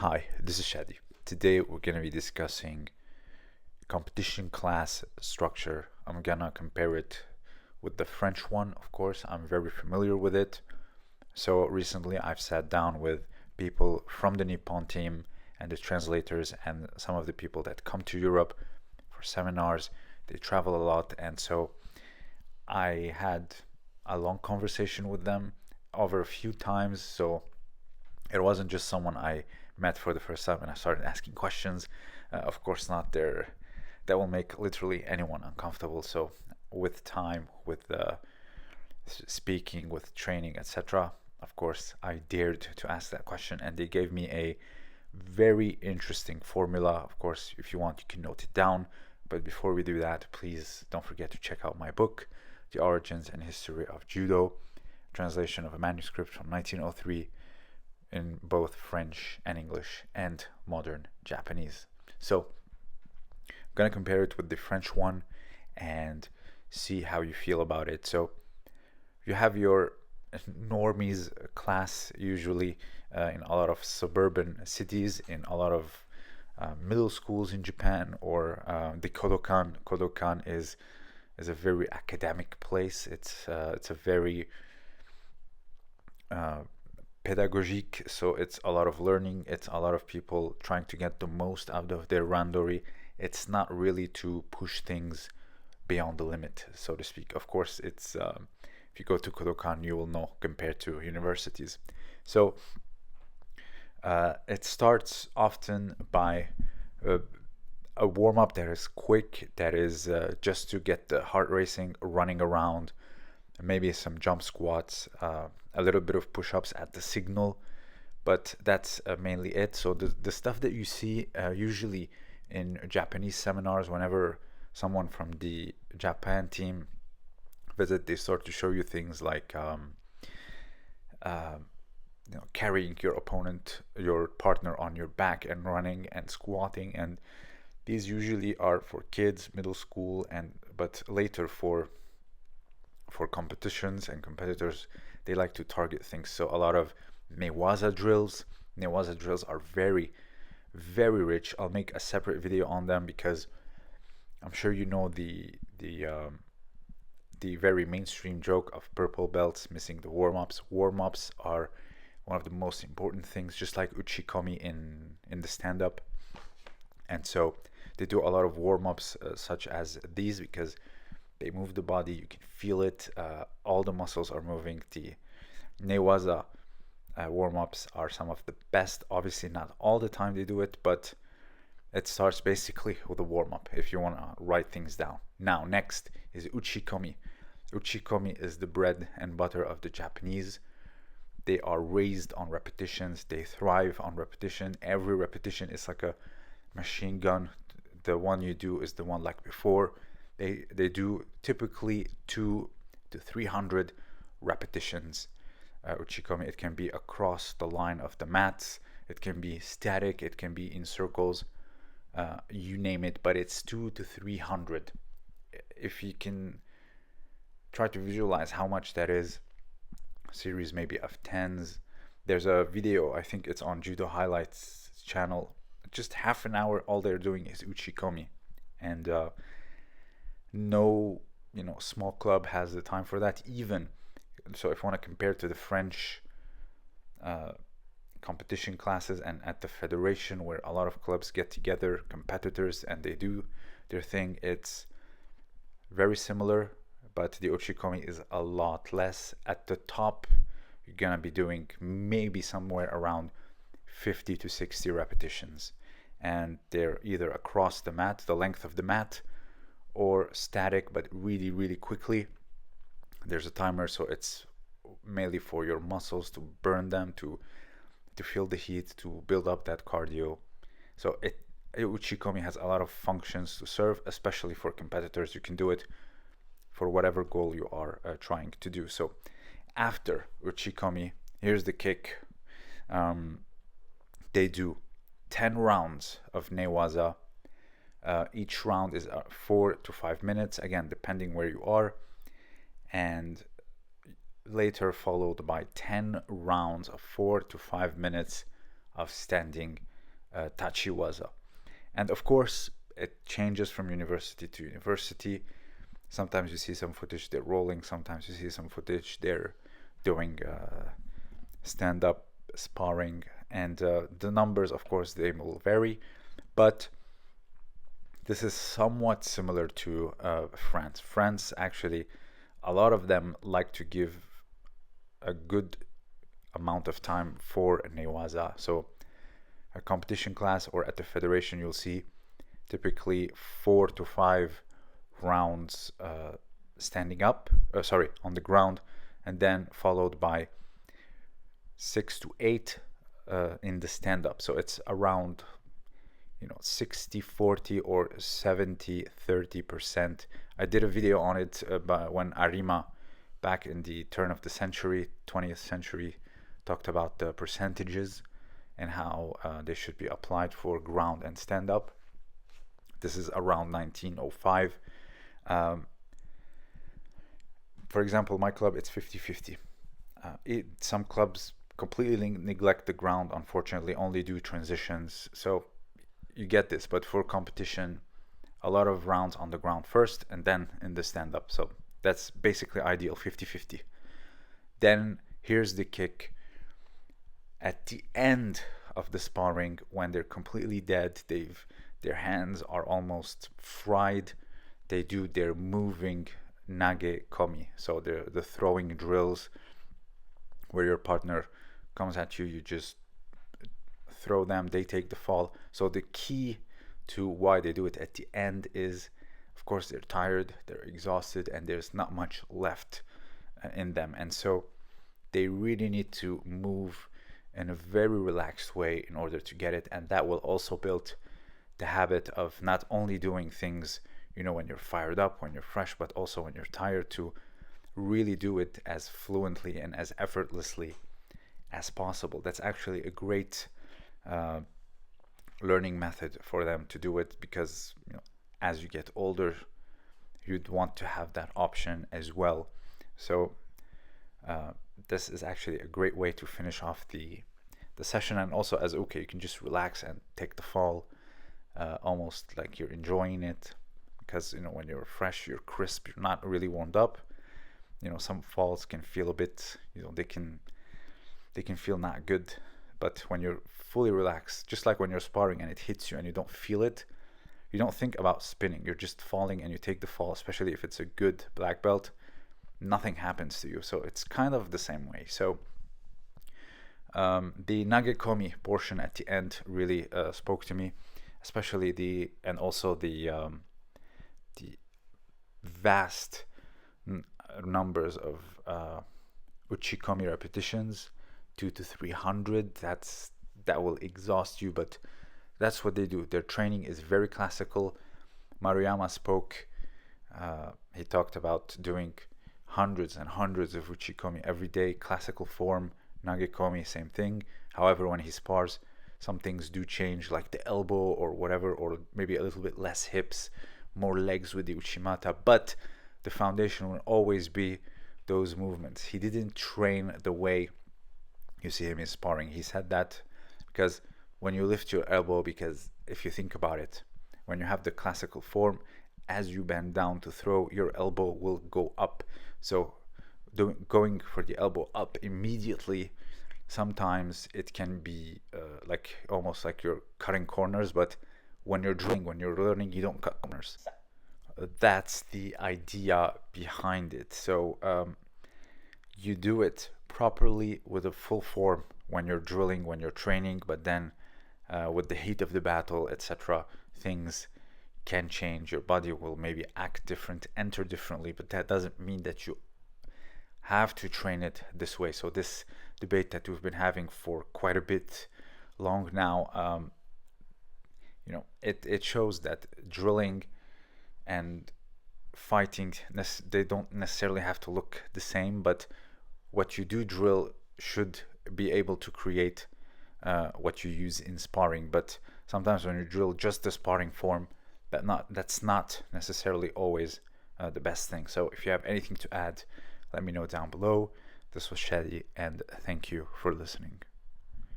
Hi, this is Shadi. Today we're going to be discussing competition class structure. I'm going to compare it with the French one, of course. I'm very familiar with it. So recently I've sat down with people from the Nippon team and the translators and some of the people that come to Europe for seminars. They travel a lot, and so I had a long conversation with them over a few times. So it wasn't just someone I met for the first time and I started asking questions. Of course, not there. That will make literally anyone uncomfortable. So, with time, with speaking, with training, etc., of course, I dared to ask that question, and they gave me a very interesting formula. Of course, if you want, you can note it down. But before we do that, please don't forget to check out my book, The Origins and History of Judo, translation of a manuscript from 1903 in both French and English and modern Japanese. So I'm going to compare it with the French one and see how you feel about it. So you have your normies class usually in a lot of suburban cities, in a lot of middle schools in Japan, or the Kodokan. Kodokan is a very academic place. It's a very pedagogique, so it's a lot of learning. It's a lot of people trying to get the most out of their randori. It's not really to push things beyond the limit, so to speak. Of course, it's if you go to Kodokan, you will know compared to universities. So it starts often by a warm up that is quick, that is just to get the heart racing, running around, maybe some jump squats, a little bit of push-ups at the signal, but that's mainly it. So the stuff that you see usually in Japanese seminars, whenever someone from the Japan team visit, they start to show you things like carrying your opponent, your partner on your back and running and squatting, and these usually are for kids, middle school, but later for competitions and competitors, they like to target things. So a lot of Ne-waza drills. Ne-waza drills are very, very rich. I'll make a separate video on them because I'm sure you know the very mainstream joke of purple belts missing the warm-ups. Warm-ups are one of the most important things, just like Uchi-komi in the stand-up. And so they do a lot of warm-ups such as these because they move the body, you can feel it, all the muscles are moving. The Ne-waza warm-ups are some of the best. Obviously not all the time they do it, but it starts basically with a warm-up if you want to write things down. Now next is Uchi-komi. Uchi-komi is the bread and butter of the Japanese. They are raised on repetitions, they thrive on repetition. Every repetition is like a machine gun. The one you do is the one like before. They do typically 200 to 300 repetitions. Uchi-komi, it can be across the line of the mats, it can be static, it can be in circles, you name it, but it's 200 to 300. If you can try to visualize how much that is, series maybe of tens. There's a video, I think it's on Judo Highlights channel, just half an hour, all they're doing is Uchi-komi, and no small club has the time for that. Even so, if you want to compare to the French competition classes and at the federation where a lot of clubs get together, competitors, and they do their thing, it's very similar, but the Uchi-komi is a lot less. At the top, you're gonna be doing maybe somewhere around 50 to 60 repetitions, and they're either across the mat, the length of the mat, or static, but really, really quickly. There's a timer, so it's mainly for your muscles to burn them, to feel the heat, to build up that cardio. So Uchi-komi has a lot of functions to serve, especially for competitors. You can do it for whatever goal you are trying to do. So after Uchi-komi, here's the kick. They do 10 rounds of Ne-waza. Each round is 4 to 5 minutes, again, depending where you are. And later followed by 10 rounds of 4 to 5 minutes of standing tachi-waza. And of course, it changes from university to university. Sometimes you see some footage they're rolling, sometimes you see some footage they're doing stand-up sparring, and the numbers, of course, they will vary, but this is somewhat similar to France. France, actually, a lot of them like to give a good amount of time for Ne-waza. So a competition class or at the federation, you'll see typically 4 to 5 rounds standing up, on the ground, and then followed by 6 to 8 in the stand-up. So it's around 60-40 or 70-30%. I did a video on it when Arima, back in the turn of the century, 20th century, talked about the percentages and how they should be applied for ground and stand-up. This is around 1905. For example, my club, it's 50-50. Some clubs completely neglect the ground, unfortunately, only do transitions. So you get this, but for competition, a lot of rounds on the ground first and then in the stand-up. So that's basically ideal, 50-50. Then here's the kick. At the end of the sparring, when they're completely dead, their hands are almost fried, they do their moving Nage-komi. So the throwing drills where your partner comes at you, you just throw them, they take the fall. So the key to why they do it at the end is, of course, they're tired, they're exhausted, and there's not much left in them. And so they really need to move in a very relaxed way in order to get it. And that will also build the habit of not only doing things, when you're fired up, when you're fresh, but also when you're tired, to really do it as fluently and as effortlessly as possible. That's actually a great learning method for them to do it, because as you get older, you'd want to have that option as well. So this is actually a great way to finish off the session. And also, as you can just relax and take the fall, almost like you're enjoying it, because when you're fresh, you're crisp, you're not really warmed up. Some falls can feel a bit, they can feel not good. But when you're fully relaxed, just like when you're sparring and it hits you and you don't feel it, you don't think about spinning, you're just falling and you take the fall. Especially if it's a good black belt, nothing happens to you. So it's kind of the same way. So the Nage-komi portion at the end really spoke to me, especially the vast numbers of Uchi-komi repetitions, 200 to 300. That will exhaust you, but that's what they do. Their training is very classical. Maruyama spoke, he talked about doing hundreds and hundreds of Uchi-komi every day, classical form. Nage-komi, same thing. However, when he spars, some things do change, like the elbow or whatever, or maybe a little bit less hips, more legs with the Uchimata, but the foundation will always be those movements. He didn't train the way you see him in sparring. He said that because when you lift your elbow, because if you think about it, when you have the classical form, as you bend down to throw, your elbow will go up. So going for the elbow up immediately, sometimes it can be like almost like you're cutting corners, but when you're drilling, when you're learning, you don't cut corners. That's the idea behind it. So you do it properly with a full form when you're drilling, when you're training, but then with the heat of the battle, etc., things can change. Your body will maybe act different, enter differently, but that doesn't mean that you have to train it this way. So this debate that we've been having for quite a bit long now, it shows that drilling and fighting, they don't necessarily have to look the same, but what you do drill should be able to create what you use in sparring. But sometimes when you drill just the sparring form, that's not necessarily always the best thing. So if you have anything to add, let me know down below. This was Shadi, and thank you for listening.